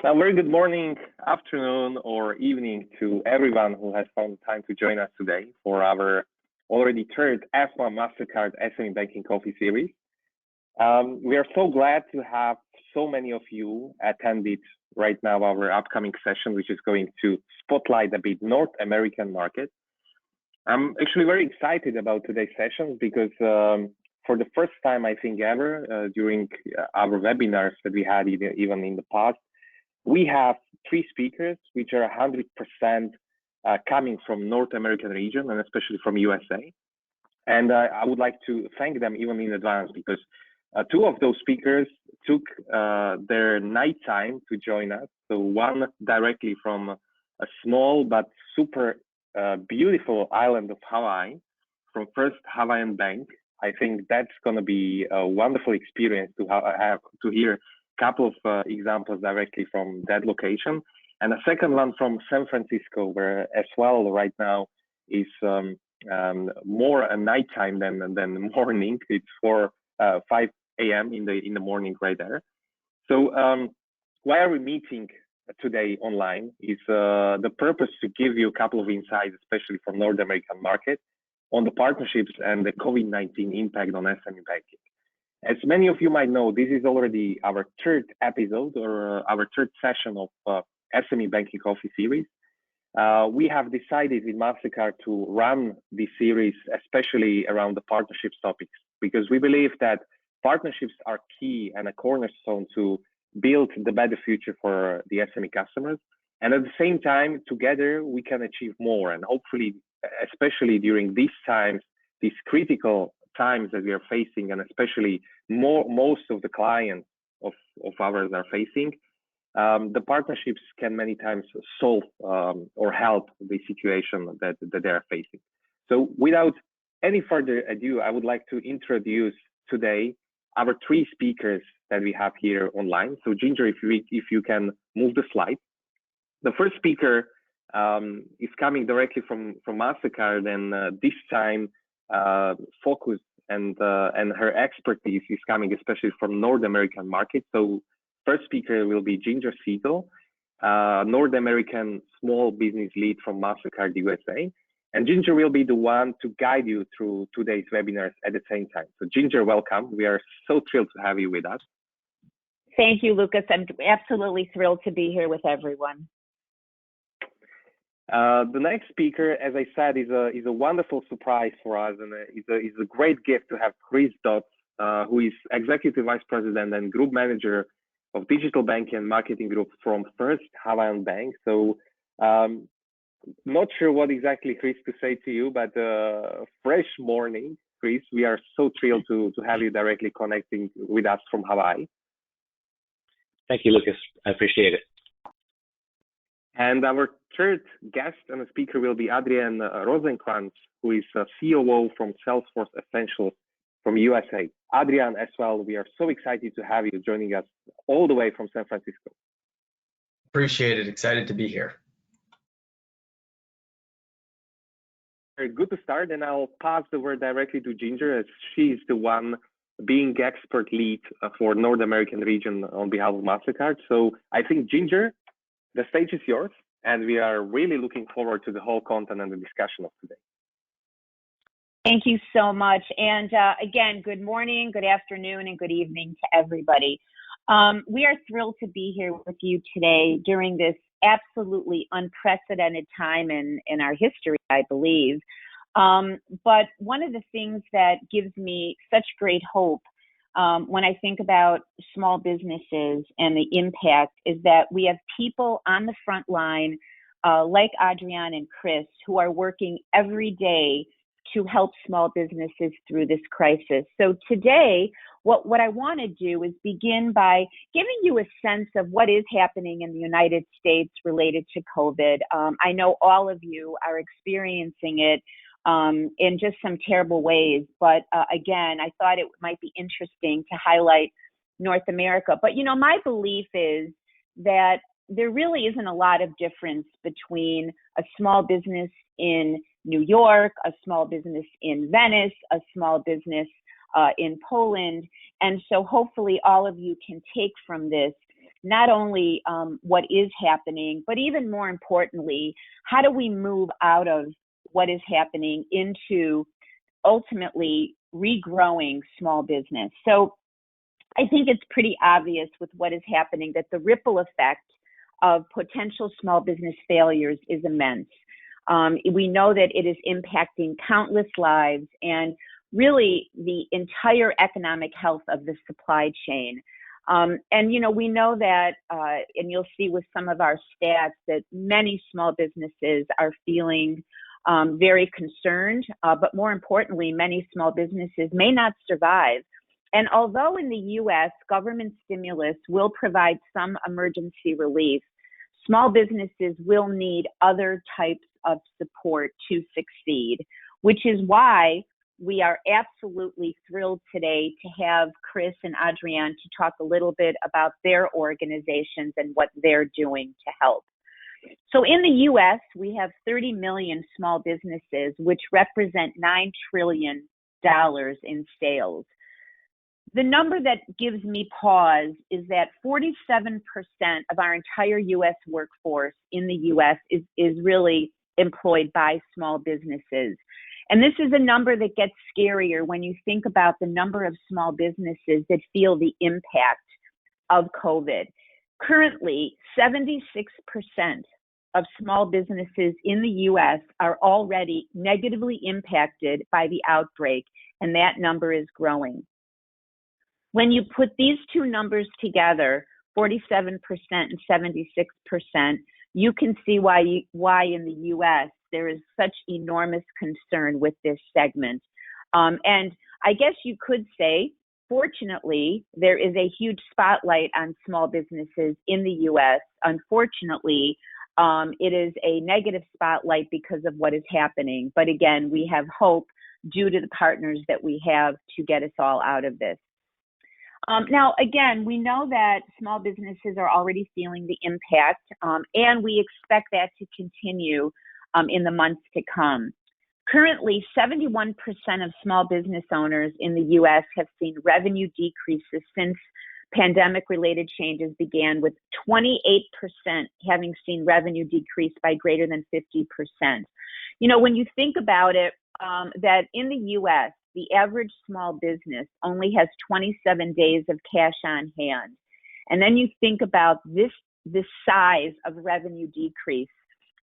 A very good morning, afternoon, or evening to everyone who has found time to join us today for our already third F1 Mastercard SME Banking Coffee series. We are so glad to have so many of you attended right now our upcoming session, which is going to spotlight a bit North American market. I'm actually very excited about today's session because for the first time, I think ever, during our webinars that we had even in the past, we have three speakers, which are 100% coming from North American region and especially from USA. And I would like to thank them even in advance because two of those speakers took their night time to join us. So one directly from a small but super beautiful island of Hawaii, from First Hawaiian Bank. I think that's going to be a wonderful experience to have to hear couple of examples directly from that location, and a second one from San Francisco, where as well right now is more a nighttime than morning. It's 5 a.m. in the morning right there. So why are we meeting today online? Is the purpose to give you a couple of insights, especially from North American market, on the partnerships and the COVID-19 impact on SME banking. As many of you might know, this is already our third episode or our third session of SME Banking Coffee series. We have decided with Mastercard to run this series, especially around the partnerships topics, because we believe that partnerships are key and a cornerstone to build the better future for the SME customers. And at the same time, together, we can achieve more. And hopefully, especially during these times, these critical times that we are facing, and especially most of the clients of ours are facing, the partnerships can many times solve or help the situation that they are facing. So without any further ado, I would like to introduce today our three speakers that we have here online. So Ginger, if you can move the slide. The first speaker is coming directly from Mastercard, and this time focus and her expertise is coming especially from North American market. So first speaker will be Ginger Siegel, North American small business lead from Mastercard USA. And Ginger will be the one to guide you through today's webinars at the same time. So Ginger, welcome. We are so thrilled to have you with us. Thank you, Lucas. I'm absolutely thrilled to be here with everyone. The next speaker, as I said, is a wonderful surprise for us, and is a great gift to have Chris Dodds, who is Executive Vice President and Group Manager of Digital Banking and Marketing Group from First Hawaiian Bank. So not sure what exactly, Chris, to say to you, but fresh morning, Chris. We are so thrilled to have you directly connecting with us from Hawaii. Thank you, Lucas. I appreciate it. And our third guest and speaker will be Adrian Rosenkrantz, who is a COO from Salesforce Essentials from USA. Adrian, as well, we are so excited to have you joining us all the way from San Francisco. Appreciate it. Excited to be here. Very good to start, and I'll pass the word directly to Ginger, as she's the one being expert lead for North American region on behalf of Mastercard. So I think, Ginger, the stage is yours, and we are really looking forward to the whole content and the discussion of today. Thank you so much. And again, good morning, good afternoon, and good evening to everybody. We are thrilled to be here with you today during this absolutely unprecedented time in our history, I believe. But one of the things that gives me such great hope when I think about small businesses and the impact is that we have people on the front line like Adrian and Chris who are working every day to help small businesses through this crisis. So today, what I want to do is begin by giving you a sense of what is happening in the United States related to COVID. I know all of you are experiencing it in just some terrible ways. But again, I thought it might be interesting to highlight North America. But, you know, my belief is that there really isn't a lot of difference between a small business in New York, a small business in Venice, a small business in Poland. And so hopefully all of you can take from this not only what is happening, but even more importantly, how do we move out of what is happening into ultimately regrowing small business? So I think it's pretty obvious with what is happening that the ripple effect of potential small business failures is immense. We know that it is impacting countless lives and really the entire economic health of the supply chain. And, you know, we know that, and you'll see with some of our stats, that many small businesses are feeling very concerned, but more importantly, many small businesses may not survive. And although in the U.S., government stimulus will provide some emergency relief, small businesses will need other types of support to succeed, which is why we are absolutely thrilled today to have Chris and Adrienne to talk a little bit about their organizations and what they're doing to help. So in the U.S., we have 30 million small businesses, which represent $9 trillion in sales. The number that gives me pause is that 47% of our entire U.S. workforce in the U.S. is really employed by small businesses. And this is a number that gets scarier when you think about the number of small businesses that feel the impact of COVID. Currently, 76% of small businesses in the U.S. are already negatively impacted by the outbreak, and that number is growing. When you put these two numbers together, 47% and 76%, you can see why in the U.S. there is such enormous concern with this segment. And I guess you could say, fortunately, there is a huge spotlight on small businesses in the U.S. Unfortunately, it is a negative spotlight because of what is happening. But again, we have hope due to the partners that we have to get us all out of this. Now, again, we know that small businesses are already feeling the impact, and we expect that to continue in the months to come. Currently, 71% of small business owners in the U.S. have seen revenue decreases since pandemic-related changes began, with 28% having seen revenue decrease by greater than 50%. You know, when you think about it, that in the U.S., the average small business only has 27 days of cash on hand. And then you think about this size of revenue decrease.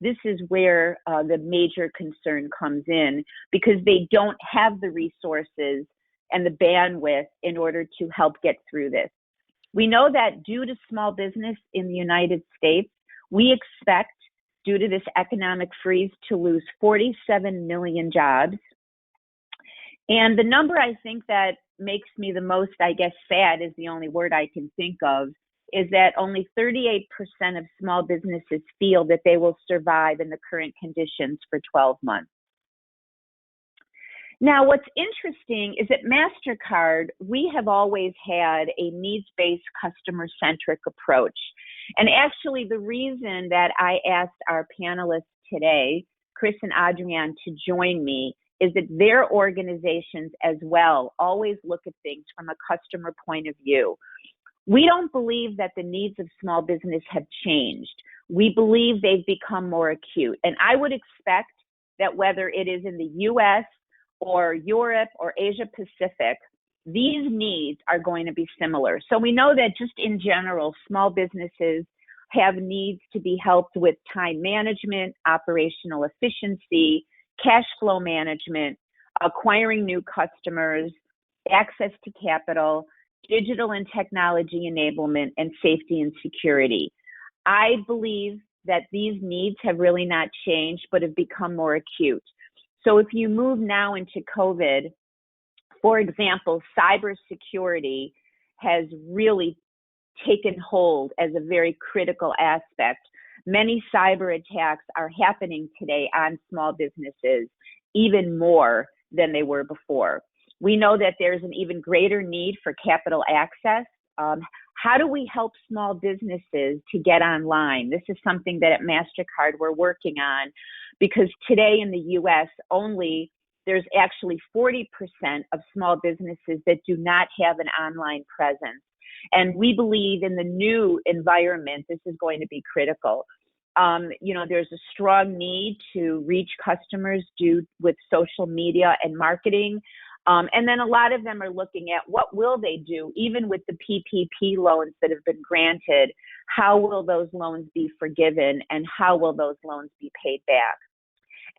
This is where the major concern comes in, because they don't have the resources and the bandwidth in order to help get through this. We know that due to small business in the United States, we expect, due to this economic freeze, to lose 47 million jobs. And the number I think that makes me the most, I guess, sad is the only word I can think of, is that only 38% of small businesses feel that they will survive in the current conditions for 12 months. Now, what's interesting is that Mastercard, we have always had a needs-based, customer-centric approach. And actually, the reason that I asked our panelists today, Chris and Adrienne, to join me is that their organizations as well always look at things from a customer point of view. We don't believe that the needs of small business have changed. We believe they've become more acute. And I would expect that whether it is in the US or Europe or Asia Pacific, these needs are going to be similar. So we know that just in general, small businesses have needs to be helped with time management, operational efficiency, cash flow management, acquiring new customers, access to capital, digital and technology enablement, and safety and security. I believe that these needs have really not changed, but have become more acute. So if you move now into COVID, for example, cybersecurity has really taken hold as a very critical aspect. Many cyber attacks are happening today on small businesses, even more than they were before. We know that there's an even greater need for capital access. How do we help small businesses to get online? This is something that at Mastercard we're working on, because today in the US there's actually 40% of small businesses that do not have an online presence. And we believe in the new environment, this is going to be critical. There's a strong need to reach customers with social media and marketing. And then a lot of them are looking at what will they do, even with the PPP loans that have been granted, how will those loans be forgiven and how will those loans be paid back?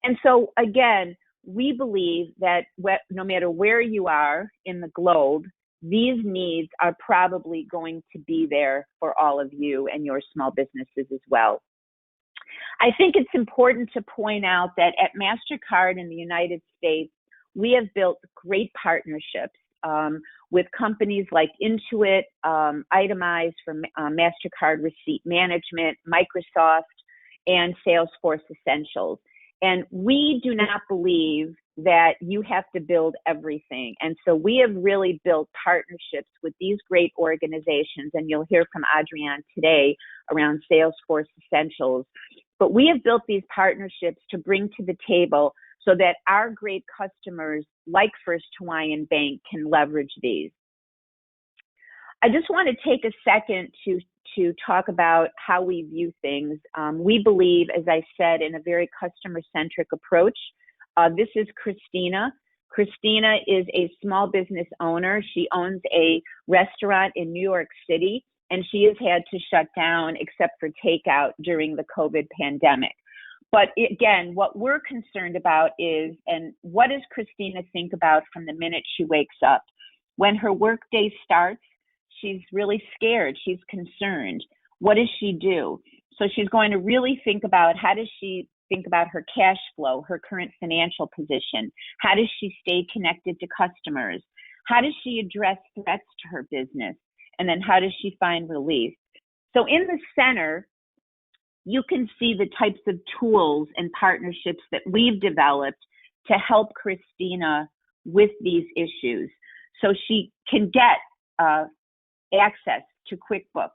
And so again, we believe that no matter where you are in the globe, these needs are probably going to be there for all of you and your small businesses as well. I think it's important to point out that at Mastercard in the United States, we have built great partnerships with companies like Intuit, Itemize for Mastercard Receipt Management, Microsoft, and Salesforce Essentials. And we do not believe that you have to build everything. And so we have really built partnerships with these great organizations, and you'll hear from Adrienne today around Salesforce Essentials. But we have built these partnerships to bring to the table so that our great customers like First Hawaiian Bank can leverage these. I just want to take a second to talk about how we view things. We believe, as I said, in a very customer-centric approach. This is Christina. Christina is a small business owner. She owns a restaurant in New York City, and she has had to shut down except for takeout during the COVID pandemic. But again, what we're concerned about is, and what does Christina think about from the minute she wakes up? When her workday starts, she's really scared. She's concerned. What does she do? So she's going to really think about, how does she think about her cash flow, her current financial position? How does she stay connected to customers? How does she address threats to her business? And then how does she find relief? So in the center, you can see the types of tools and partnerships that we've developed to help Christina with these issues. So she can get access to QuickBooks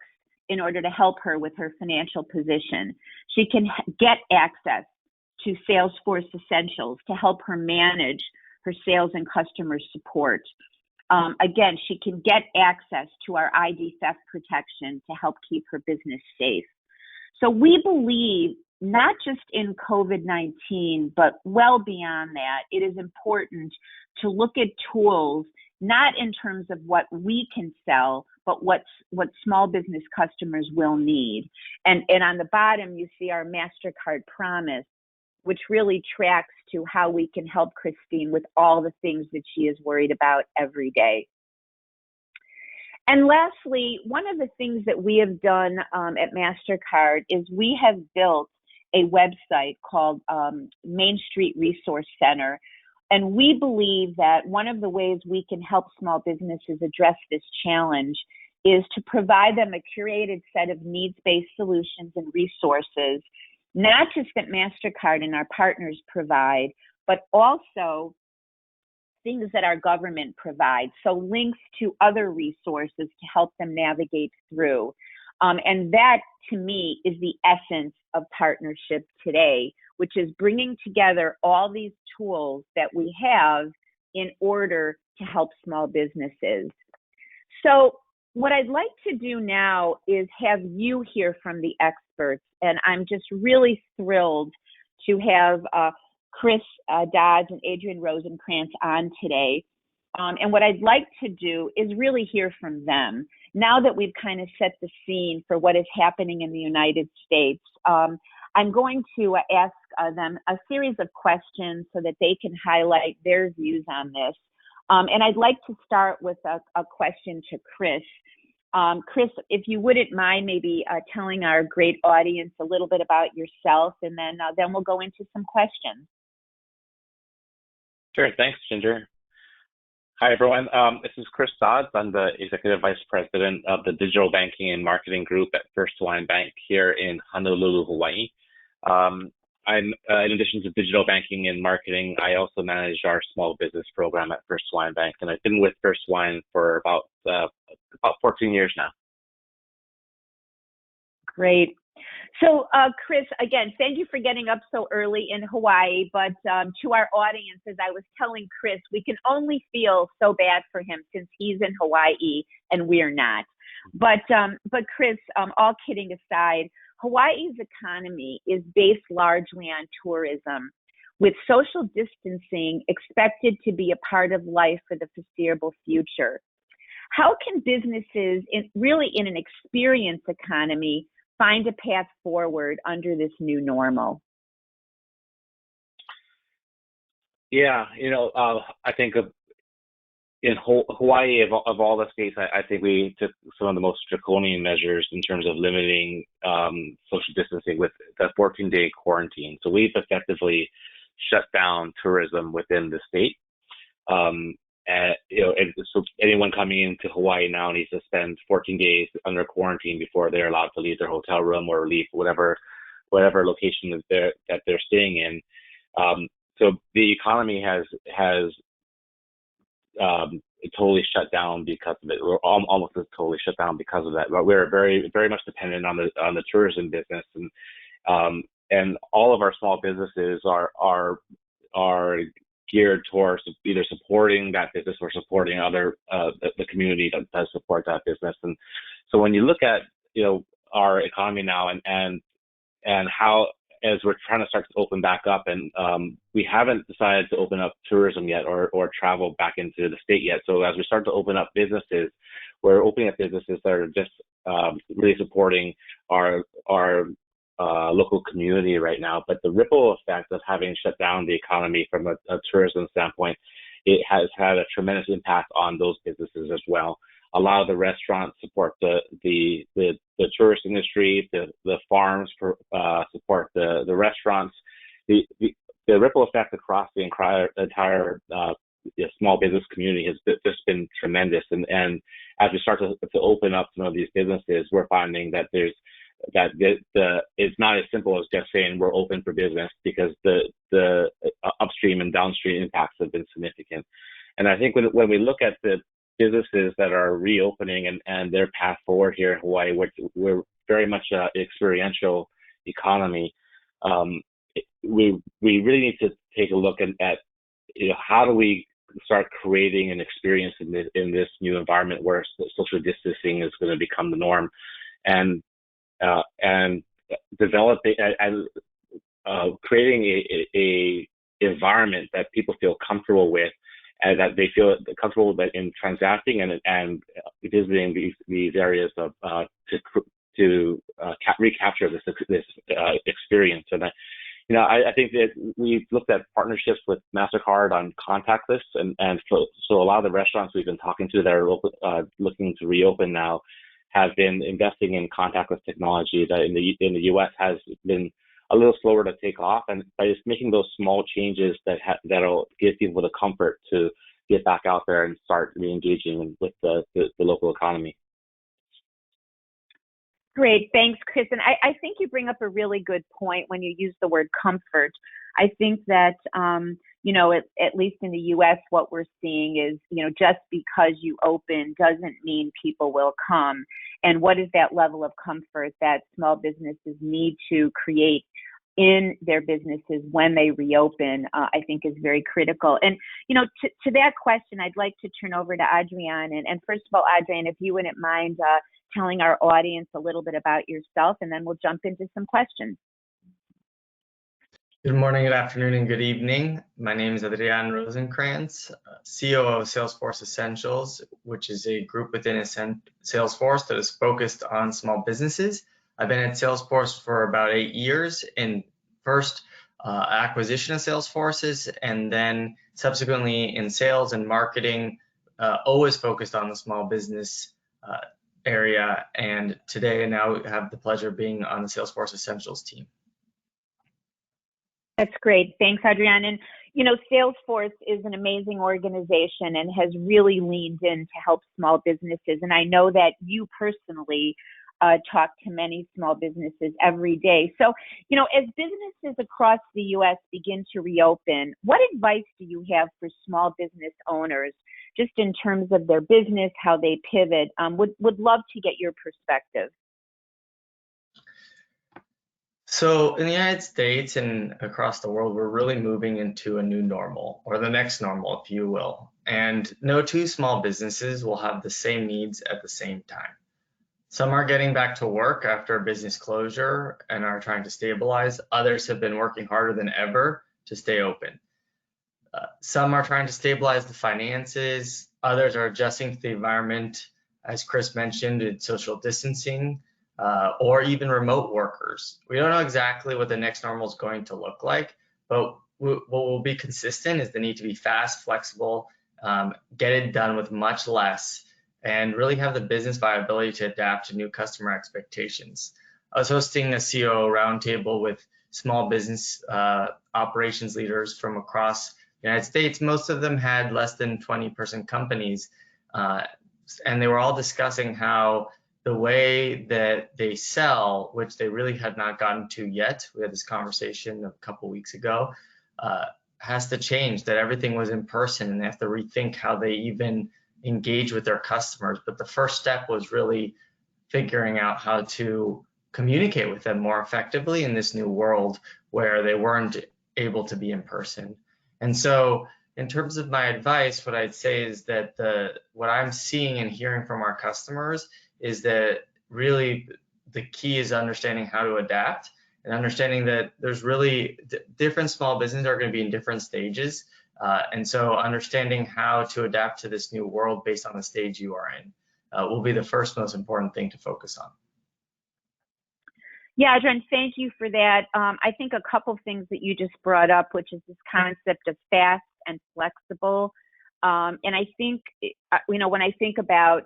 in order to help her with her financial position. She can get access to Salesforce Essentials to help her manage her sales and customer support. Again, she can get access to our ID theft protection to help keep her business safe. So we believe not just in COVID-19, but well beyond that, it is important to look at tools, not in terms of what we can sell, but what small business customers will need. And on the bottom, you see our Mastercard Promise, which really tracks to how we can help Christine with all the things that she is worried about every day. And lastly, one of the things that we have done at Mastercard is we have built a website called Main Street Resource Center. And we believe that one of the ways we can help small businesses address this challenge is to provide them a curated set of needs-based solutions and resources, not just that Mastercard and our partners provide, but also things that our government provides. So links to other resources to help them navigate through. And that, to me, is the essence of partnership today, which is bringing together all these tools that we have in order to help small businesses. So what I'd like to do now is have you hear from the experts. And I'm just really thrilled to have Chris Dodds and Adrienne Rosenkrantz on today. And what I'd like to do is really hear from them. Now that we've kind of set the scene for what is happening in the United States, I'm going to ask them a series of questions so that they can highlight their views on this. And I'd like to start with a question to Chris. Chris, if you wouldn't mind maybe telling our great audience a little bit about yourself, and then we'll go into some questions. Sure, thanks, Ginger. Hi, everyone. This is Chris Dodds. I'm the Executive Vice President of the Digital Banking and Marketing Group at First Hawaiian Bank here in Honolulu, Hawaii. In addition to digital banking and marketing, I also manage our small business program at First Hawaiian Bank, and I've been with First Hawaiian for about 14 years now. Great. So, Chris, again, thank you for getting up so early in Hawaii. But to our audience, as I was telling Chris, we can only feel so bad for him since he's in Hawaii and we're not. But Chris, all kidding aside, Hawaii's economy is based largely on tourism, with social distancing expected to be a part of life for the foreseeable future. How can businesses, really in an experience economy, find a path forward under this new normal? Yeah, I think in Hawaii, of all the states, I think we took some of the most draconian measures in terms of limiting social distancing with the 14-day quarantine. So we've effectively shut down tourism within the state. So anyone coming into Hawaii now needs to spend 14 days under quarantine before they're allowed to leave their hotel room or leave whatever location that they're staying in. So the economy has totally shut down because of it. We're almost totally shut down because of that. But we're very, very much dependent on the tourism business, and all of our small businesses are geared towards either supporting that business or supporting the community that does support that business. And so when you look at our economy now and how, as we're trying to start to open back up, and we haven't decided to open up tourism yet or travel back into the state yet. So as we start to open up businesses, we're opening up businesses that are just really supporting our local community right now. But the ripple effect of having shut down the economy from a tourism standpoint, it has had a tremendous impact on those businesses as well. A lot of the restaurants support the tourist industry, the farms support the restaurants. The ripple effect across the entire small business community has just been tremendous. And as we start to open up some of these businesses, we're finding that it's not as simple as just saying we're open for business, because the upstream and downstream impacts have been significant. And I think when we look at the businesses that are reopening and their path forward here in Hawaii, we're very much an experiential economy. We really need to take a look at how do we start creating an experience in this new environment where social distancing is going to become the norm, and developing and creating a environment that people feel comfortable with, and that they feel comfortable in transacting and visiting these areas to recapture this experience. And I think that we've looked at partnerships with Mastercard on contactless, and so a lot of the restaurants we've been talking to that are looking to reopen now have been investing in contactless technology that in the U.S. has been a little slower to take off, and by just making those small changes that'll give people the comfort to get back out there and start re-engaging with the local economy. Great, thanks, Chris. And I think you bring up a really good point when you use the word comfort. I think that at least in the U.S., what we're seeing is just because you open doesn't mean people will come. And what is that level of comfort that small businesses need to create in their businesses when they reopen, I think is very critical. And, to that question, I'd like to turn over to Adrian. And first of all, Adrian, if you wouldn't mind telling our audience a little bit about yourself, and then we'll jump into some questions. Good morning, good afternoon, and good evening. My name is Adrian Rosenkrantz, COO of Salesforce Essentials, which is a group within Salesforce that is focused on small businesses. I've been at Salesforce for about 8 years, in first acquisition of Salesforces, and then subsequently in sales and marketing, always focused on the small business area. And today I now have the pleasure of being on the Salesforce Essentials team. That's great. Thanks, Adrian. And, Salesforce is an amazing organization and has really leaned in to help small businesses. And I know that you personally talk to many small businesses every day. So, as businesses across the U.S. begin to reopen, what advice do you have for small business owners, just in terms of their business, how they pivot? Would love to get your perspective. So in the United States and across the world, we're really moving into a new normal, or the next normal, if you will. And no two small businesses will have the same needs at the same time. Some are getting back to work after a business closure and are trying to stabilize. Others have been working harder than ever to stay open. Some are trying to stabilize the finances. Others are adjusting to the environment, as Chris mentioned, in social distancing, or even remote workers. We don't know exactly what the next normal is going to look like, but what will be consistent is the need to be fast, flexible, get it done with much less, and really have the business viability to adapt to new customer expectations. I was hosting a COO roundtable with small business operations leaders from across the United States. Most of them had less than 20-person companies, and they were all discussing how the way that they sell, which they really had not gotten to yet, we had this conversation a couple weeks ago, has to change, that everything was in person and they have to rethink how they even engage with their customers. But the first step was really figuring out how to communicate with them more effectively in this new world where they weren't able to be in person. And so in terms of my advice, what I'd say is that what I'm seeing and hearing from our customers is that really the key is understanding how to adapt and understanding that there's really different small businesses are going to be in different stages. And so understanding how to adapt to this new world based on the stage you are in will be the first most important thing to focus on. Yeah, Adrian, thank you for that. I think a couple of things that you just brought up, which is this concept of fast and flexible. And I think, when I think about,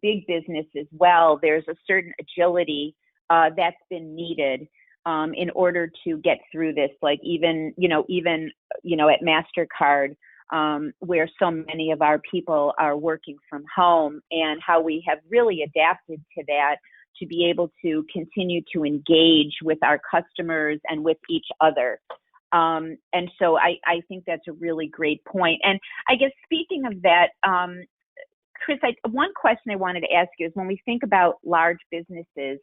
big business as well, there's a certain agility that's been needed in order to get through this. Like even at Mastercard, where so many of our people are working from home, and how we have really adapted to that to be able to continue to engage with our customers and with each other. And so I think that's a really great point. And I guess speaking of that, Chris, one question I wanted to ask you is, when we think about large businesses,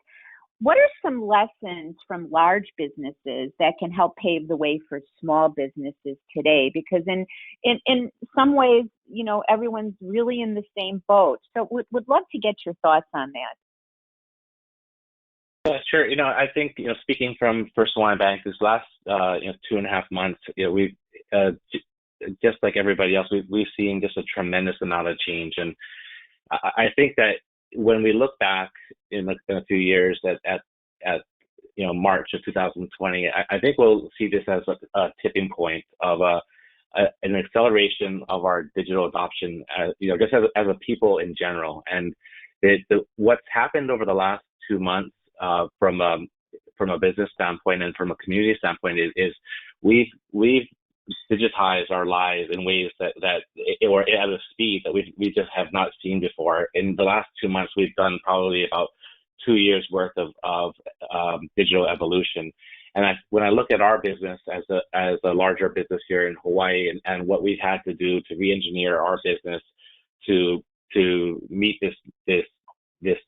what are some lessons from large businesses that can help pave the way for small businesses today? Because in some ways, everyone's really in the same boat. So would love to get your thoughts on that. Yeah, sure. I think, speaking from First Hawaiian Bank, this last, 2.5 months, we've, just like everybody else, we've seen just a tremendous amount of change. And I think that when we look back in a few years at March of 2020, I think we'll see this as a tipping point of an acceleration of our digital adoption, just as a people in general. And what's happened over the last 2 months, from a business standpoint and from a community standpoint, is we've digitized our lives in ways that or at a speed that we just have not seen before. In the last 2 months, we've done probably about 2 years worth of digital evolution. And when I look at our business as a larger business here in Hawaii, and what we've had to do to re-engineer our business to meet this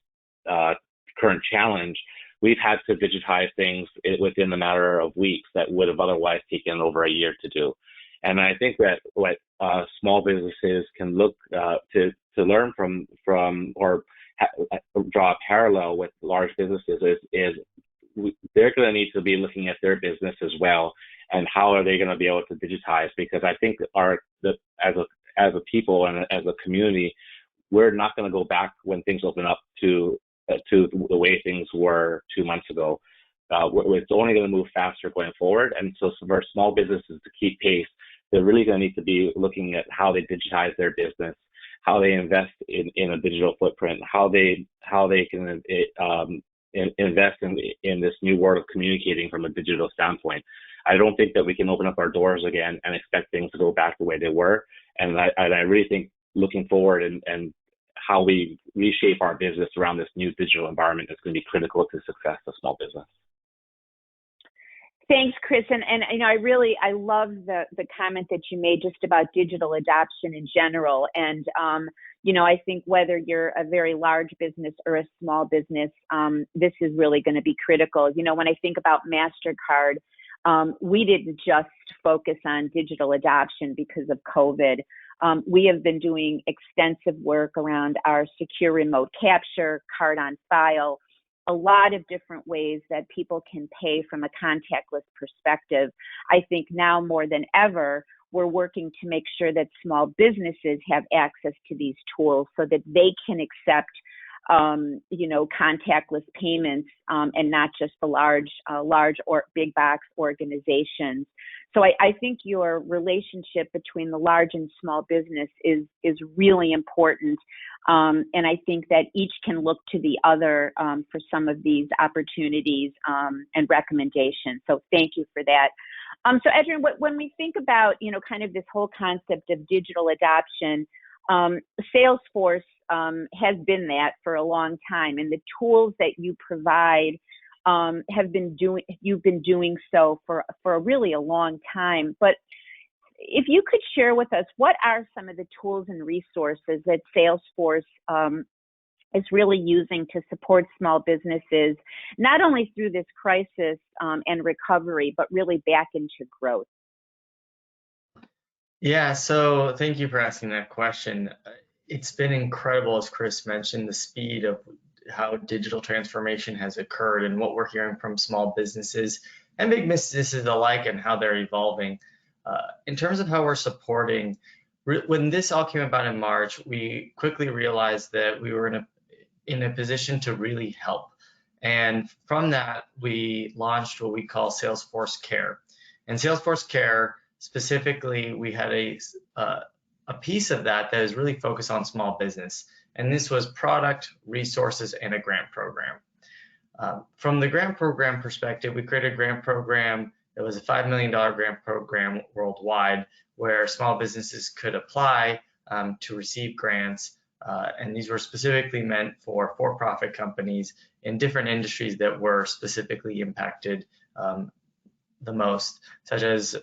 current challenge, we've had to digitize things within a matter of weeks that would have otherwise taken over a year to do. And I think that what small businesses can look to learn from or draw a parallel with large businesses is they're going to need to be looking at their business as well, and how are they going to be able to digitize? Because I think as a people and as a community, we're not going to go back when things open up to the way things were 2 months ago. It's only going to move faster going forward. And so for small businesses to keep pace, they're really going to need to be looking at how they digitize their business, how they invest in a digital footprint, how they can invest in this new world of communicating from a digital standpoint. I don't think that we can open up our doors again and expect things to go back the way they were. And I really think looking forward and how we reshape our business around this new digital environment is going to be critical to success of small business. Thanks, Chris. And I love the comment that you made just about digital adoption in general. And, I think whether you're a very large business or a small business, this is really going to be critical. When I think about Mastercard, we didn't just focus on digital adoption because of COVID. We have been doing extensive work around our secure remote capture, card on file, a lot of different ways that people can pay from a contactless perspective. I think now more than ever, we're working to make sure that small businesses have access to these tools so that they can accept contactless payments, and not just the large or big box organizations. So I think your relationship between the large and small business is really important. And I think that each can look to the other for some of these opportunities and recommendations. So thank you for that. So Adrian, when we think about, kind of this whole concept of digital adoption, Salesforce has been that for a long time, and the tools that you provide you've been doing so for really a long time. But if you could share with us, what are some of the tools and resources that Salesforce is really using to support small businesses, not only through this crisis and recovery, but really back into growth? Yeah, so thank you for asking that question. It's been incredible, as Chris mentioned, the speed of how digital transformation has occurred and what we're hearing from small businesses and big businesses alike and how they're evolving. In terms of how we're supporting, when this all came about in March, we quickly realized that we were in a position to really help. And from that, we launched what we call Salesforce Care. And Salesforce Care, specifically, we had a piece of that is really focused on small business. And this was product, resources, and a grant program. From the grant program perspective, we created a grant program that was a $5 million grant program worldwide where small businesses could apply to receive grants. And these were specifically meant for for-profit companies in different industries that were specifically impacted the most, such as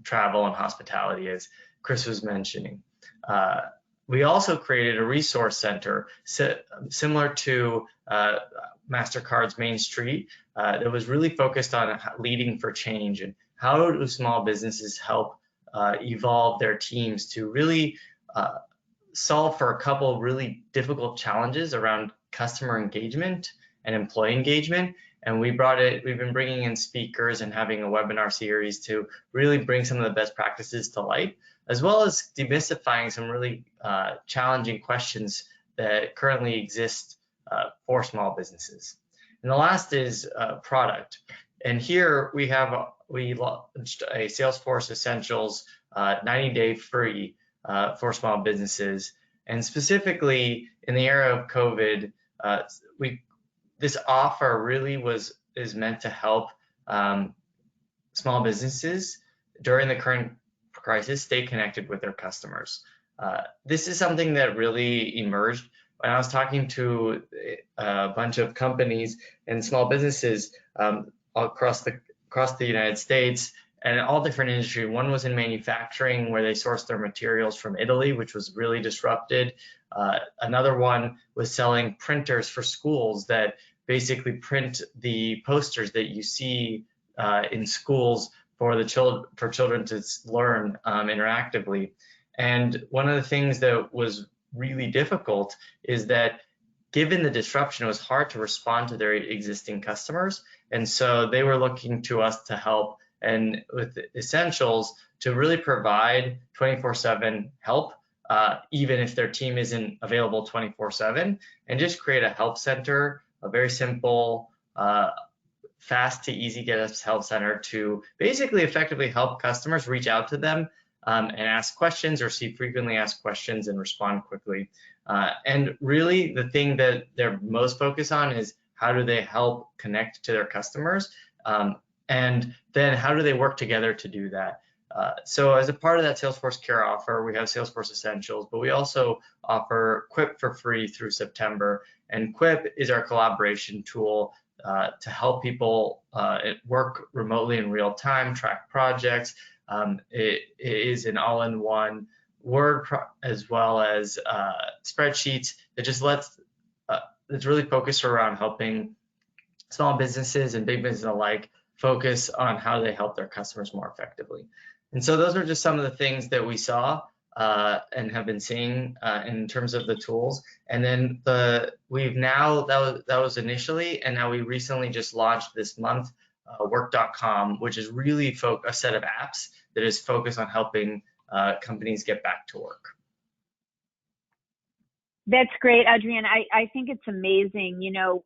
travel and hospitality, as Chris was mentioning. We also created a resource center similar to Mastercard's Main Street that was really focused on leading for change and how do small businesses help evolve their teams to really solve for a couple really difficult challenges around customer engagement and employee engagement. And we've been bringing in speakers and having a webinar series to really bring some of the best practices to light, as well as demystifying some really challenging questions that currently exist for small businesses. And the last is product. And here we launched a Salesforce Essentials 90-day free for small businesses. And specifically in the era of COVID, this offer really is meant to help small businesses during the current crisis stay connected with their customers. This is something that really emerged when I was talking to a bunch of companies and small businesses across the United States and all different industries. One was in manufacturing, where they sourced their materials from Italy, which was really disrupted. Another one was selling printers for schools that basically print the posters that you see in schools for children to learn interactively. And one of the things that was really difficult is that given the disruption, it was hard to respond to their existing customers. And so they were looking to us to help, and with Essentials, to really provide 24/7 help, even if their team isn't available 24/7, and just create a help center, a very simple, fast to easy get us help center to basically effectively help customers reach out to them and ask questions, or receive frequently asked questions and respond quickly. And really the thing that they're most focused on is how do they help connect to their customers, and then how do they work together to do that. So as a part of that Salesforce Care offer, we have Salesforce Essentials, but we also offer Quip for free through September. And Quip is our collaboration tool to help people work remotely in real time, track projects. It is an all-in-one Word as well as spreadsheets that just it's really focused around helping small businesses and big businesses alike focus on how they help their customers more effectively. And so those are just some of the things that we saw and have been seeing in terms of the tools. And then we've now, that was initially, and now we recently just launched this month, work.com, which is really a set of apps that is focused on helping companies get back to work. That's great, Adrian. I think it's amazing. You know,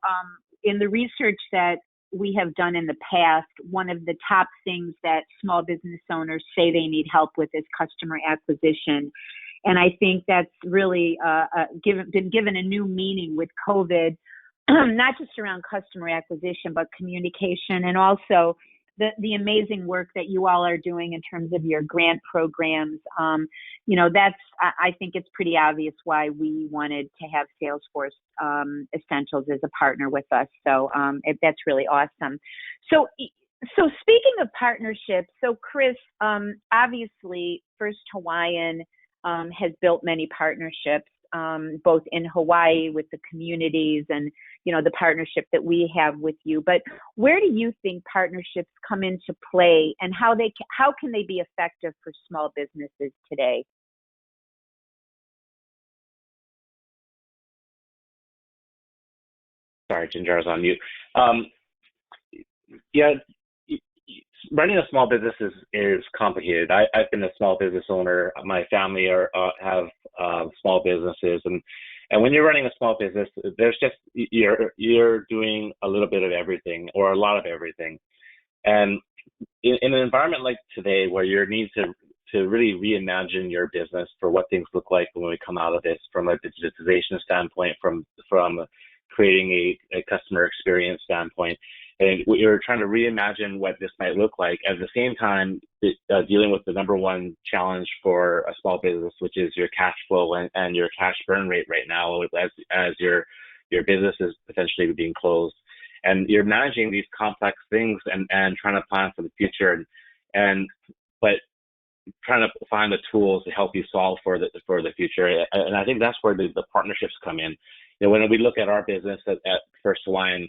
in the research that we have done in the past, one of the top things that small business owners say they need help with is customer acquisition. And I think that's really been given a new meaning with COVID, not just around customer acquisition, but communication, and also the amazing work that you all are doing in terms of your grant programs. You know, I think it's pretty obvious why we wanted to have Salesforce Essentials as a partner with us. So that's really awesome. So speaking of partnerships, so Chris, obviously First Hawaiian has built many partnerships, both in Hawaii with the communities and, you know, the partnership that we have with you. But where do you think partnerships come into play, and how can they be effective for small businesses today? Sorry, Ginger, I was on mute. Yeah, running a small business is complicated. I've been a small business owner. My family have small businesses, and when you're running a small business, there's just you're doing a little bit of everything or a lot of everything. And in an environment like today, where you need to really reimagine your business for what things look like when we come out of this, from a digitization standpoint, from creating a customer experience standpoint. And we're trying to reimagine what this might look like, at the same time dealing with the number one challenge for a small business, which is your cash flow and your cash burn rate right now, as your business is potentially being closed. And you're managing these complex things and trying to plan for the future, but trying to find the tools to help you solve for the future. And I think that's where the partnerships come in. You know, when we look at our business at First Hawaiian,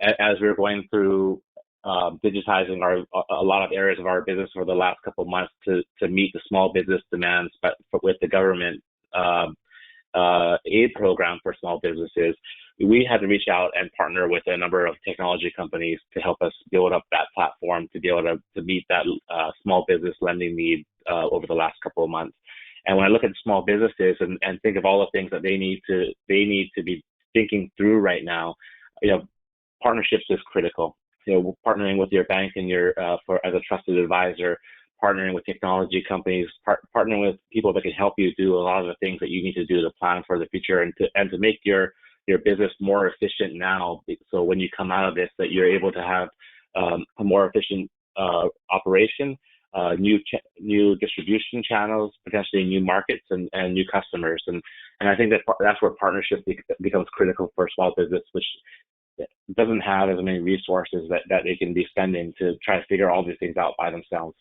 as we're going through digitizing a lot of areas of our business over the last couple of months to meet the small business demands, but with the government aid program for small businesses, we had to reach out and partner with a number of technology companies to help us build up that platform to be able to meet that small business lending need over the last couple of months. And when I look at small businesses and think of all the things that they need to be thinking through right now, you know, partnerships is critical. You know, partnering with your bank and as a trusted advisor, partnering with technology companies, partnering with people that can help you do a lot of the things that you need to do to plan for the future and to make your business more efficient now. So when you come out of this, that you're able to have a more efficient operation, new distribution channels, potentially new markets and new customers. And I think that's where partnership becomes critical for a small business, which doesn't have as many resources that they can be spending to try to figure all these things out by themselves.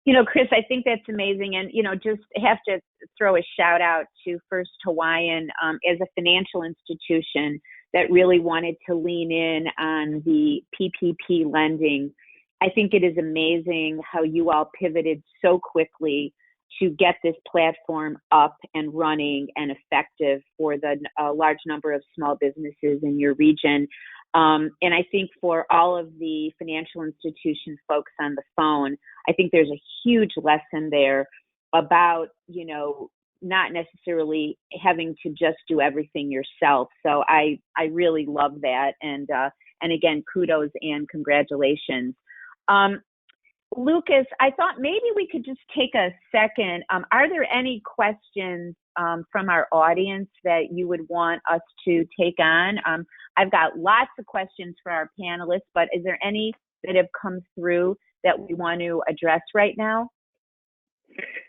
You know, Chris, I think that's amazing. And, you know, just have to throw a shout out to First Hawaiian as a financial institution that really wanted to lean in on the PPP lending. I think it is amazing how you all pivoted so quickly to get this platform up and running and effective for the large number of small businesses in your region. And I think for all of the financial institution folks on the phone, I think there's a huge lesson there about, you know, not necessarily having to just do everything yourself. So I really love that. And again, kudos and congratulations. Lucas, I thought maybe we could just take a second. Are there any questions from our audience that you would want us to take on? I've got lots of questions for our panelists, but is there any that have come through that we want to address right now?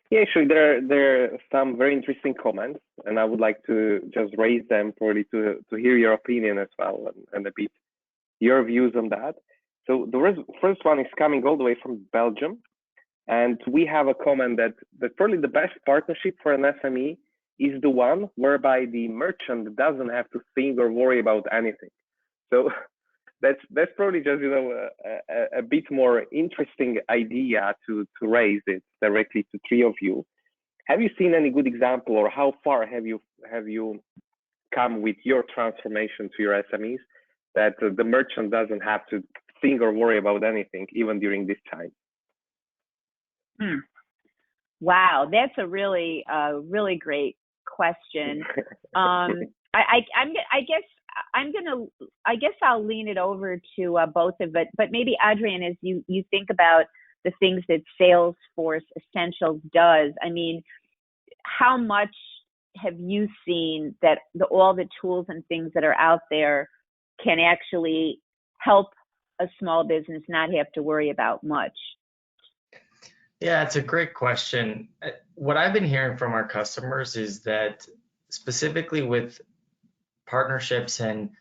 Yeah, actually, there are some very interesting comments, and I would like to just raise them probably to hear your opinion as well and a bit your views on that. So the first one is coming all the way from Belgium, and we have a comment that probably the best partnership for an SME is the one whereby the merchant doesn't have to think or worry about anything. So that's probably just a bit more interesting idea to raise it directly to three of you. Have you seen any good example, or how far have you come with your transformation to your SMEs that the merchant doesn't have to think or worry about anything even during this time? Wow, that's a really great question. I guess I'll lean it over to both of it, but maybe Adrian, as you think about the things that Salesforce Essentials does, I mean, how much have you seen that all the tools and things that are out there can actually help a small business not have to worry about much? Yeah, it's a great question. What I've been hearing from our customers is that specifically with partnerships and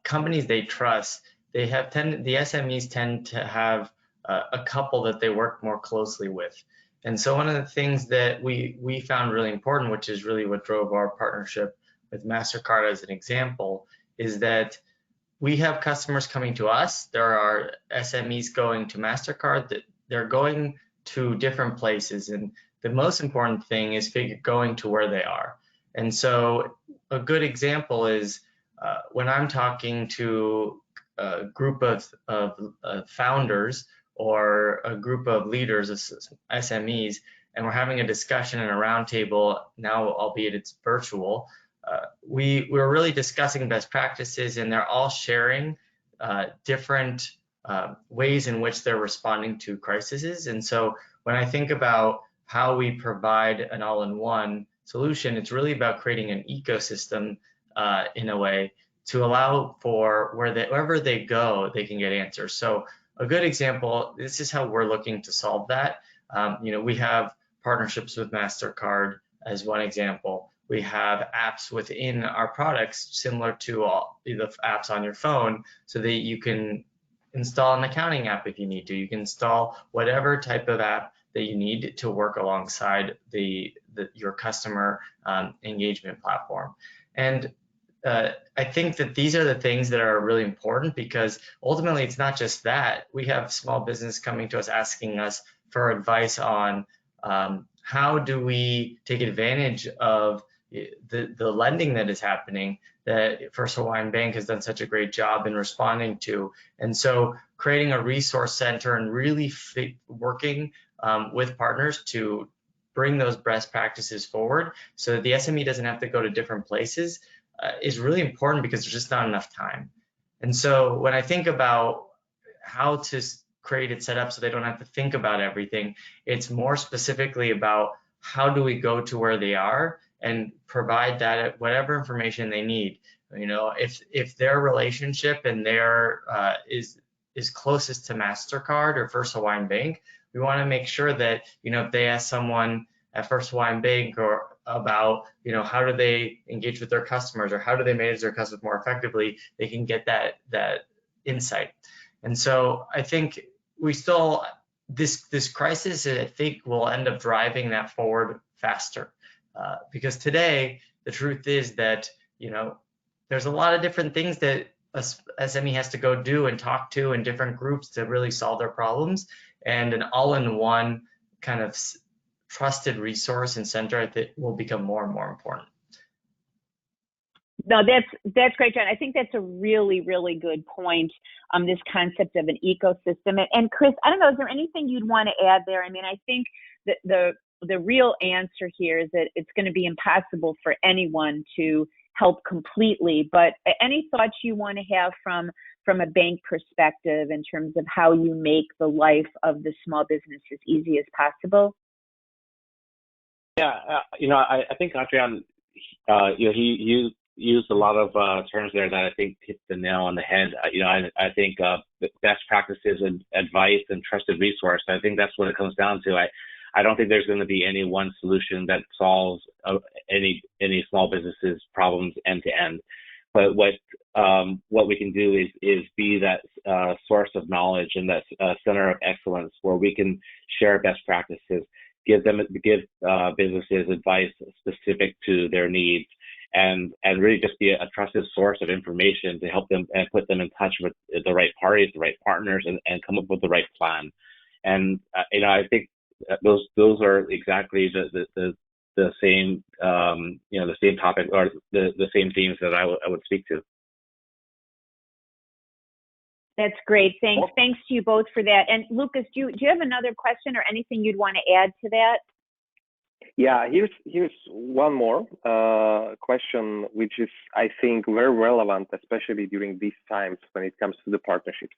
companies they trust, the SMEs tend to have a couple that they work more closely with. And so one of the things that we found really important, which is really what drove our partnership with Mastercard as an example, is that we have customers coming to us. There are SMEs going to Mastercard, that they're going to different places. And the most important thing is going to where they are. And so a good example is when I'm talking to a group of founders or a group of leaders, SMEs, and we're having a discussion in a roundtable, now albeit it's virtual, we're really discussing best practices, and they're all sharing different ways in which they're responding to crises. And so when I think about how we provide an all-in-one solution, it's really about creating an ecosystem in a way to allow for wherever they go, they can get answers. So a good example, this is how we're looking to solve that. We have partnerships with Mastercard as one example. We have apps within our products similar to all the apps on your phone, so that you can install an accounting app if you need to. You can install whatever type of app that you need to work alongside your customer engagement platform. And I think that these are the things that are really important, because ultimately it's not just that. We have small business coming to us asking us for advice on how do we take advantage of the lending that is happening, that First Hawaiian Bank has done such a great job in responding to. And so creating a resource center and really working with partners to bring those best practices forward so that the SME doesn't have to go to different places is really important, because there's just not enough time. And so when I think about how to create it set up so they don't have to think about everything, it's more specifically about how do we go to where they are and provide that whatever information they need. If their relationship and their is closest to Mastercard or First Hawaiian Bank, we want to make sure that if they ask someone at First Hawaiian Bank or about how do they engage with their customers or how do they manage their customers more effectively, they can get that insight. And so I think this crisis, I think, will end up driving that forward faster, because today the truth is that there's a lot of different things that a SME has to go do and talk to in different groups to really solve their problems, and an all-in-one kind of trusted resource and center that will become more and more important. No, that's great, John. I think that's a really, really good point. This concept of an ecosystem. And Chris, I don't know, is there anything you'd want to add there? I mean, I think that the real answer here is that it's going to be impossible for anyone to help completely. But any thoughts you want to have from a bank perspective in terms of how you make the life of the small business as easy as possible? Yeah, I think Adrian, he used a lot of terms there that I think hit the nail on the head. I think best practices and advice and trusted resource. I think that's what it comes down to. I don't think there's going to be any one solution that solves any small businesses' problems end to end. But what we can do is be that source of knowledge and that center of excellence where we can share best practices, give businesses advice specific to their needs, really just be a trusted source of information to help them and put them in touch with the right parties, the right partners, and come up with the right plan. And I think those are exactly the same the same topic or the same themes that I would speak to. That's great. Thanks to you both for that. And Lucas, do you have another question or anything you'd want to add to that? Yeah, here's one more question, which is, I think, very relevant, especially during these times when it comes to the partnerships.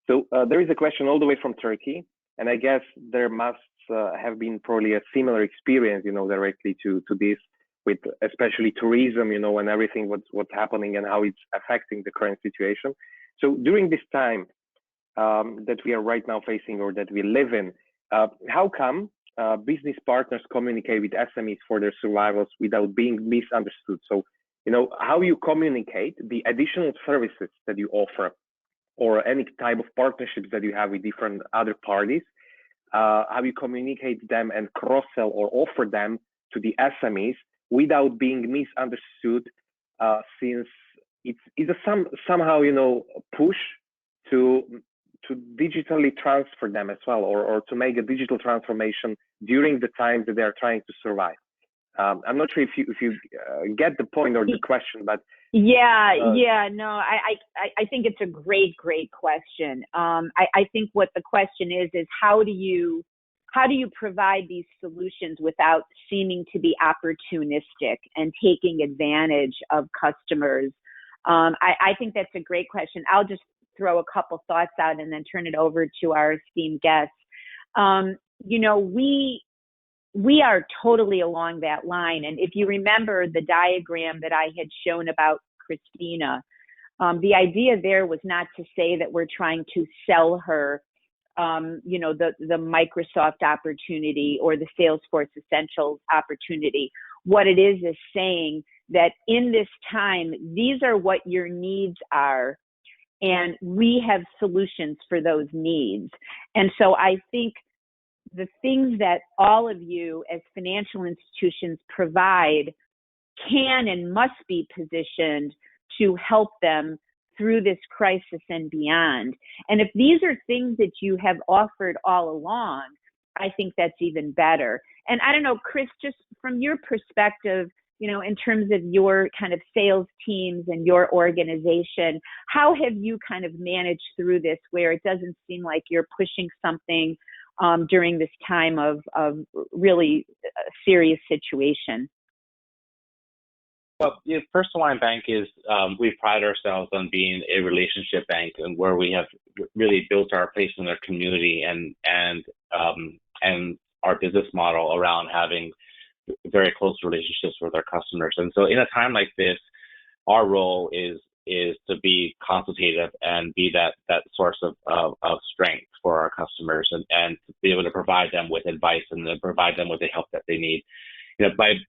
So there is a question all the way from Turkey, and I guess there must have been probably a similar experience, directly to this, with especially tourism, and everything what's happening and how it's affecting the current situation. So during this time that we are right now facing, or that we live in, how come business partners communicate with SMEs for their survivals without being misunderstood? So, how you communicate the additional services that you offer, or any type of partnerships that you have with different other parties, how you communicate them and cross-sell or offer them to the SMEs without being misunderstood, since it's a somehow push to digitally transfer them as well, or to make a digital transformation during the time that they are trying to survive. I'm not sure if you get the point or the question, but no, I think it's a great question. I think what the question is how do you provide these solutions without seeming to be opportunistic and taking advantage of customers? I think that's a great question. I'll just throw a couple thoughts out and then turn it over to our esteemed guests. We are totally along that line. And if you remember the diagram that I had shown about Christina, the idea there was not to say that we're trying to sell her, the Microsoft opportunity or the Salesforce Essentials opportunity. What it is saying that in this time, these are what your needs are, and we have solutions for those needs. And so I think the things that all of you as financial institutions provide can and must be positioned to help them through this crisis and beyond. And if these are things that you have offered all along, I think that's even better. And I don't know, Chris, just from your perspective, in terms of your kind of sales teams and your organization, how have you kind of managed through this where it doesn't seem like you're pushing something during this time of really serious situation? Well, First Hawaiian Bank is, we pride ourselves on being a relationship bank, and where we have really built our place in our community and our business model around having very close relationships with our customers. And so in a time like this, our role is to be consultative and be that source of strength for our customers, and to be able to provide them with advice and to provide them with the help that they need.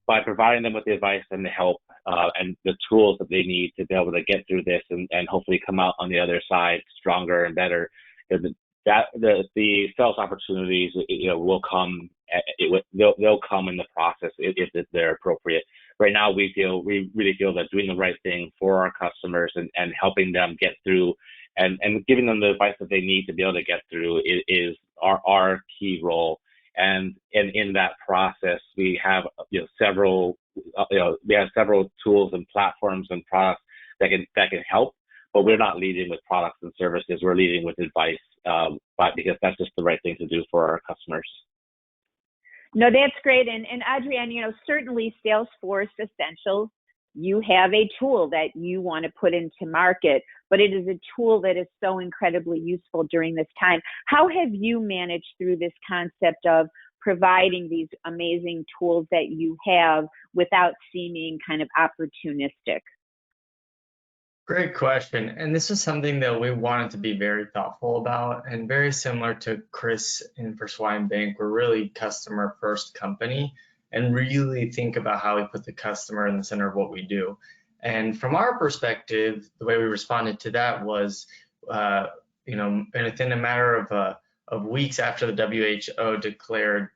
By providing them with the advice and the help and the tools that they need to be able to get through this and hopefully come out on the other side stronger and better, the sales opportunities will come. They'll come in the process if they're appropriate. Right now, we really feel that doing the right thing for our customers and helping them get through and giving them the advice that they need to be able to get through is our key role. And in that process, we have several tools and platforms and products that can help. But we're not leading with products and services. We're leading with advice, because that's just the right thing to do for our customers. No, that's great. And Adrienne, certainly Salesforce Essentials, you have a tool that you want to put into market, but it is a tool that is so incredibly useful during this time. How have you managed through this concept of providing these amazing tools that you have without seeming kind of opportunistic? Great question. And this is something that we wanted to be very thoughtful about, and very similar to Chris in First Hawaiian Bank. We're really customer first company and really think about how we put the customer in the center of what we do. And from our perspective, the way we responded to that was, within a matter of weeks after the WHO declared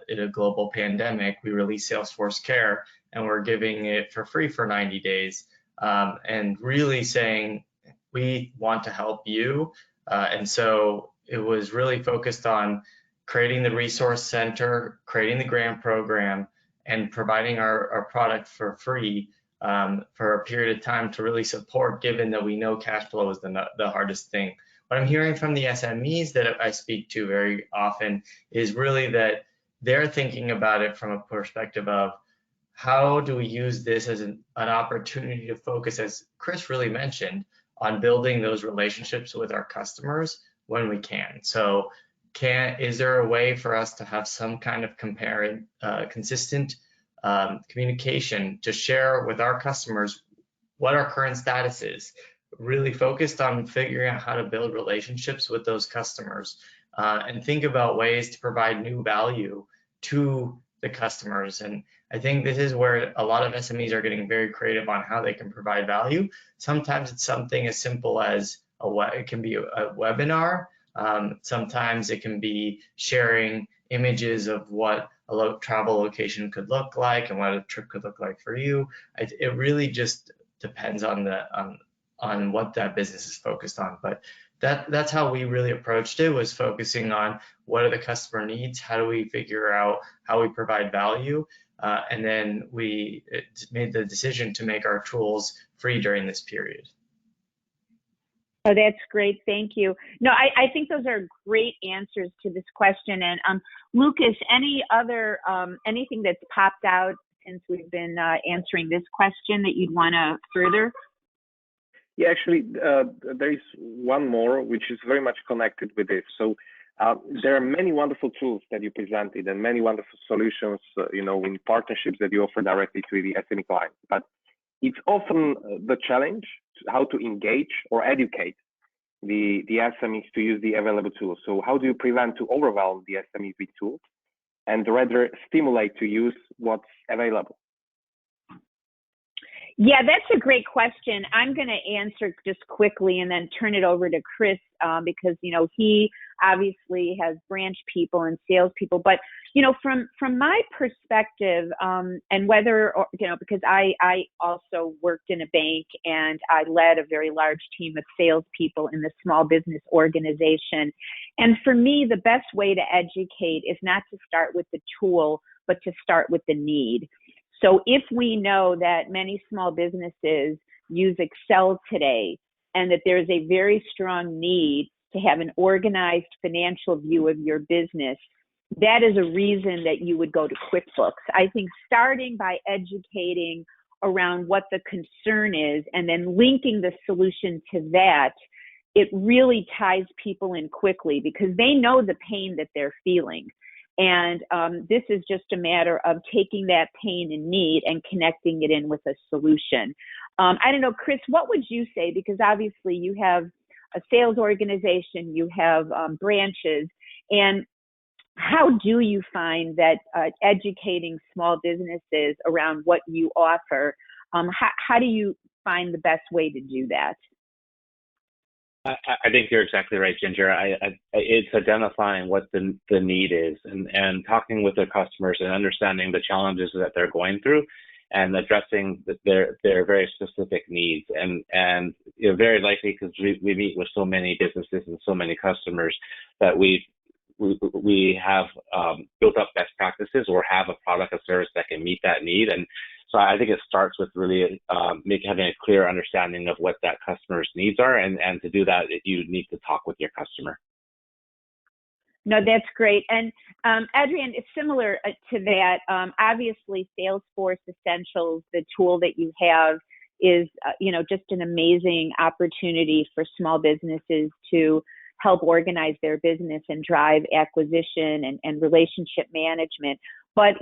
in a global pandemic, we released Salesforce Care, and we're giving it for free for 90 days, and really saying we want to help you. And so it was really focused on creating the resource center, creating the grant program, and providing our product for free for a period of time to really support, given that we know cash flow is the hardest thing. What I'm hearing from the SMEs that I speak to very often is really that they're thinking about it from a perspective of how do we use this as an opportunity to focus, as Chris really mentioned, on building those relationships with our customers when we can. So is there a way for us to have some kind of consistent communication to share with our customers what our current status is, really focused on figuring out how to build relationships with those customers, and think about ways to provide new value to the customers. And I think this is where a lot of SMEs are getting very creative on how they can provide value. Sometimes it's something as simple as it can be a webinar. Sometimes it can be sharing images of what a travel location could look like and what a trip could look like for you. It really just depends on what that business is focused on. But that's how we really approached it, was focusing on what are the customer needs, how do we figure out how we provide value, and then we made the decision to make our tools free during this period. Oh, that's great. Thank you. No, I think those are great answers to this question. And Lucas, any other anything that's popped out since we've been answering this question that you'd want to further? Yeah, actually, there is one more which is very much connected with this. So there are many wonderful tools that you presented and many wonderful solutions, in partnerships that you offer directly to the SME clients. But it's often the challenge how to engage or educate the SMEs to use the available tools. So how do you prevent to overwhelm the SMEs with tools and rather stimulate to use what's available? Yeah, that's a great question. I'm going to answer just quickly and then turn it over to Chris because, he obviously has branch people and salespeople. But, from my perspective, and whether, because I also worked in a bank and I led a very large team of salespeople in the small business organization. And for me, the best way to educate is not to start with the tool, but to start with the need. So if we know that many small businesses use Excel today and that there's a very strong need to have an organized financial view of your business, that is a reason that you would go to QuickBooks. I think starting by educating around what the concern is and then linking the solution to that, it really ties people in quickly because they know the pain that they're feeling. And this is just a matter of taking that pain and need and connecting it in with a solution. I don't know, Chris, what would you say? Because obviously you have a sales organization, you have branches, and how do you find that educating small businesses around what you offer, how do you find the best way to do that? I think you're exactly right, Ginger. It's identifying what the need is and talking with the customers and understanding the challenges that they're going through and addressing their very specific needs. And very likely, because we meet with so many businesses and so many customers, that we have built up best practices or have a product or service that can meet that need. And so I think it starts with really having a clear understanding of what that customer's needs are. And to do that, you need to talk with your customer. No, that's great. And Adrian, it's similar to that. Obviously, Salesforce Essentials, the tool that you have, is just an amazing opportunity for small businesses to help organize their business and drive acquisition and relationship management. But,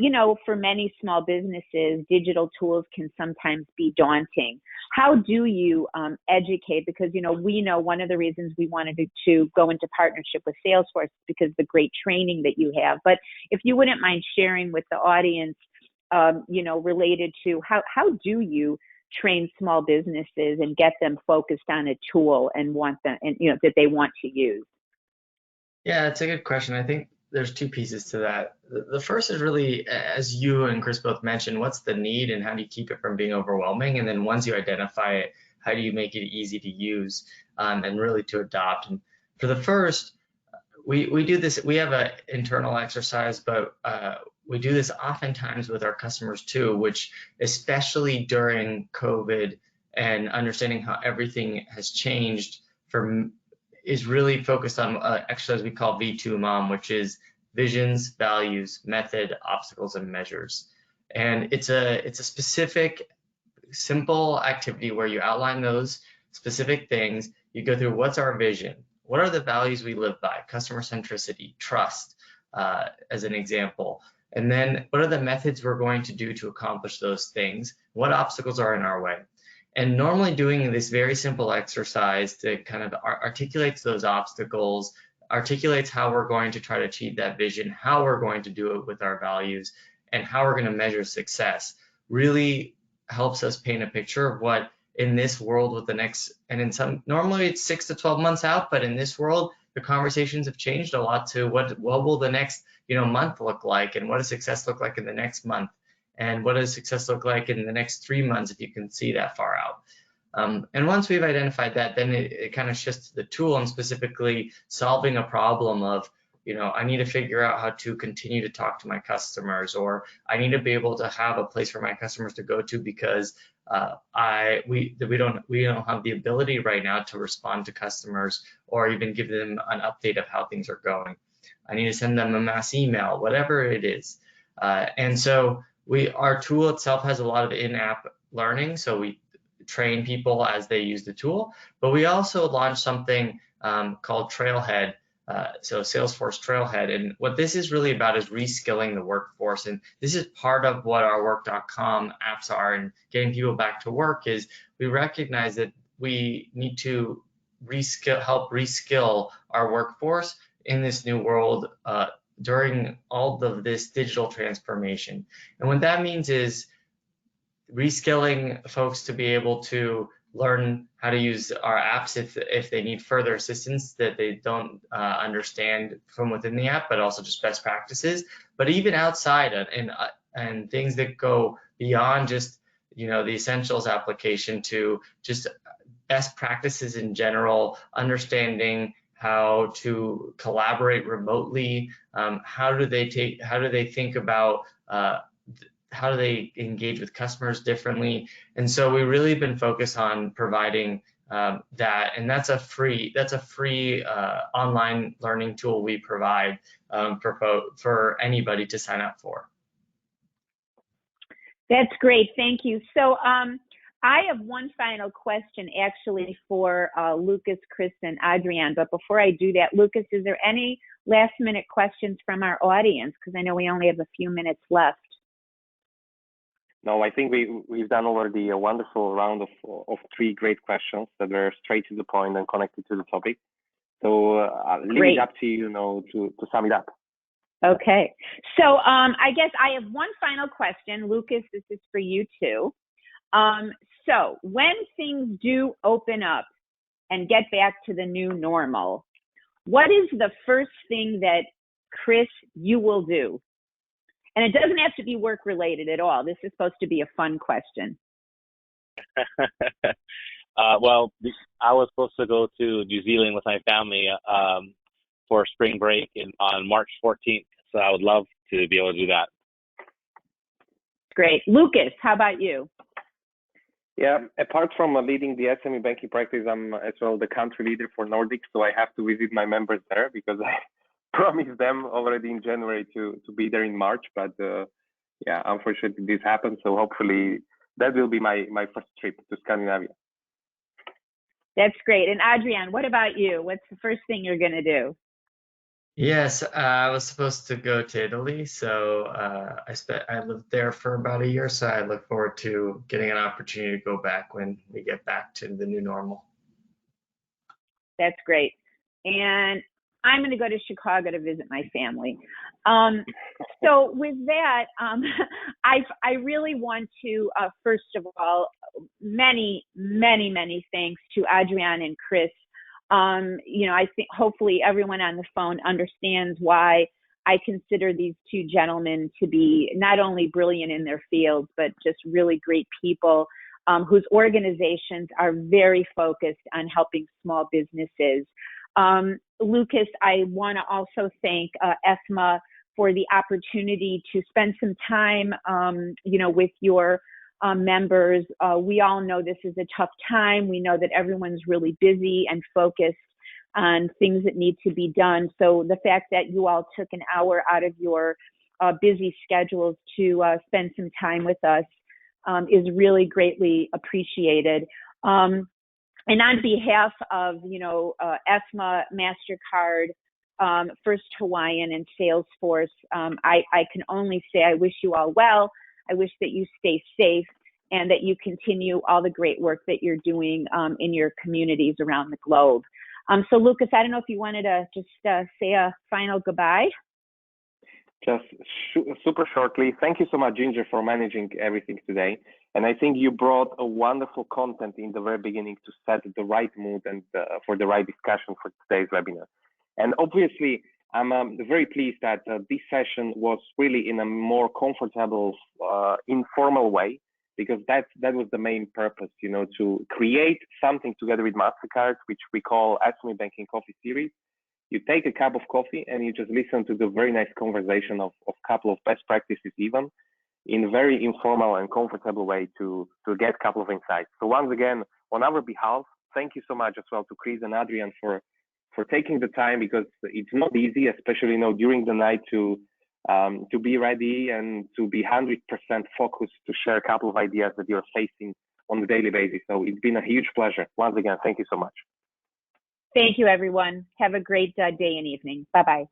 for many small businesses, digital tools can sometimes be daunting. How do you educate? Because, we know one of the reasons we wanted to go into partnership with Salesforce is because of the great training that you have. But if you wouldn't mind sharing with the audience, related to how do you train small businesses and get them focused on a tool and want them, and that they want to use? Yeah, it's a good question. I think there's two pieces to that. The first is really, as you and Chris both mentioned, what's the need and how do you keep it from being overwhelming? And then once you identify it, how do you make it easy to use and really to adopt? And for the first, we do this, we have an internal exercise, but we do this oftentimes with our customers too, which especially during COVID and understanding how everything has changed is really focused on exercise we call V2MOM, which is visions, values, method, obstacles, and measures. And it's a specific, simple activity where you outline those specific things. You go through what's our vision, what are the values we live by, customer centricity, trust, as an example. And then what are the methods we're going to do to accomplish those things? What obstacles are in our way? And normally doing this very simple exercise to kind of articulates those obstacles, articulates how we're going to try to achieve that vision, how we're going to do it with our values, and how we're going to measure success, really helps us paint a picture of what in this world with the next, and in some, normally it's 6 to 12 months out, but in this world, the conversations have changed a lot to what will the next, month look like, and what does success look like in the next month? And what does success look like in the next 3 months if you can see that far out? And once we've identified that, then it kind of shifts to the tool and specifically solving a problem of, I need to figure out how to continue to talk to my customers, or I need to be able to have a place for my customers to go to because we don't have the ability right now to respond to customers or even give them an update of how things are going. I need to send them a mass email, whatever it is. And so our tool itself has a lot of in-app learning, so we train people as they use the tool, but we also launched something called Trailhead, so Salesforce Trailhead, and what this is really about is reskilling the workforce, and this is part of what our work.com apps are, and getting people back to work is we recognize that we need to help reskill our workforce in this new world during all of this digital transformation. And what that means is reskilling folks to be able to learn how to use our apps if they need further assistance that they don't understand from within the app, but also just best practices. But even outside and things that go beyond just the essentials application to just best practices in general, understanding how to collaborate remotely, how do they think about how do they engage with customers differently. And so we really been focused on providing that, and that's a free online learning tool we provide for anybody to sign up for. That's great, thank you. So I have one final question actually for Lucas, Chris, and Adrian, but before I do that, Lucas, is there any last minute questions from our audience? Because I know we only have a few minutes left. No, I think we've done already a wonderful round of 3 great questions that were straight to the point and connected to the topic. So I'll leave it up to you, to sum it up. Okay. So I guess I have one final question. Lucas, this is for you too. So when things do open up and get back to the new normal, what is the first thing that, Chris, you will do? And it doesn't have to be work related at all. This is supposed to be a fun question. Well, I was supposed to go to New Zealand with my family for spring break on March 14th. So I would love to be able to do that. Great. Lucas, how about you? Yeah, apart from leading the SME banking practice, I'm as well the country leader for Nordics. So I have to visit my members there because I promised them already in January to be there in March, but yeah, unfortunately this happened. So hopefully that will be my first trip to Scandinavia. That's great. And Adrian, what about you? What's the first thing you're going to do? Yes, I was supposed to go to Italy, so I lived there for about a year, so I look forward to getting an opportunity to go back when we get back to the new normal. That's great. And I'm going to go to Chicago to visit my family. So with that, I really want to, first of all, many thanks to Adrian and Chris. I think hopefully everyone on the phone understands why I consider these two gentlemen to be not only brilliant in their fields, but just really great people whose organizations are very focused on helping small businesses. Lucas, I want to also thank ESMA for the opportunity to spend some time, with your members. We all know this is a tough time. We know that everyone's really busy and focused on things that need to be done. So the fact that you all took an hour out of your busy schedules to spend some time with us is really greatly appreciated. And on behalf of, ESMA, Mastercard, First Hawaiian, and Salesforce, I can only say I wish you all well. I wish that you stay safe and that you continue all the great work that you're doing in your communities around the globe. So Lucas, I don't know if you wanted to just say a final goodbye. Just super shortly, thank you so much, Ginger, for managing everything today. And I think you brought a wonderful content in the very beginning to set the right mood and for the right discussion for today's webinar. And obviously, I'm very pleased that this session was really in a more comfortable, informal way, because that was the main purpose, to create something together with Mastercard, which we call SME Banking Coffee series. You take a cup of coffee and you just listen to the very nice conversation of a couple of best practices, even in a very informal and comfortable way to get a couple of insights. So once again, on our behalf, thank you so much as well to Chris and Adrian for taking the time, because it's not easy, especially during the night, to be ready and to be 100% focused to share a couple of ideas that you're facing on a daily basis. So it's been a huge pleasure. Once again, thank you so much. Thank you, everyone. Have a great day and evening. Bye-bye.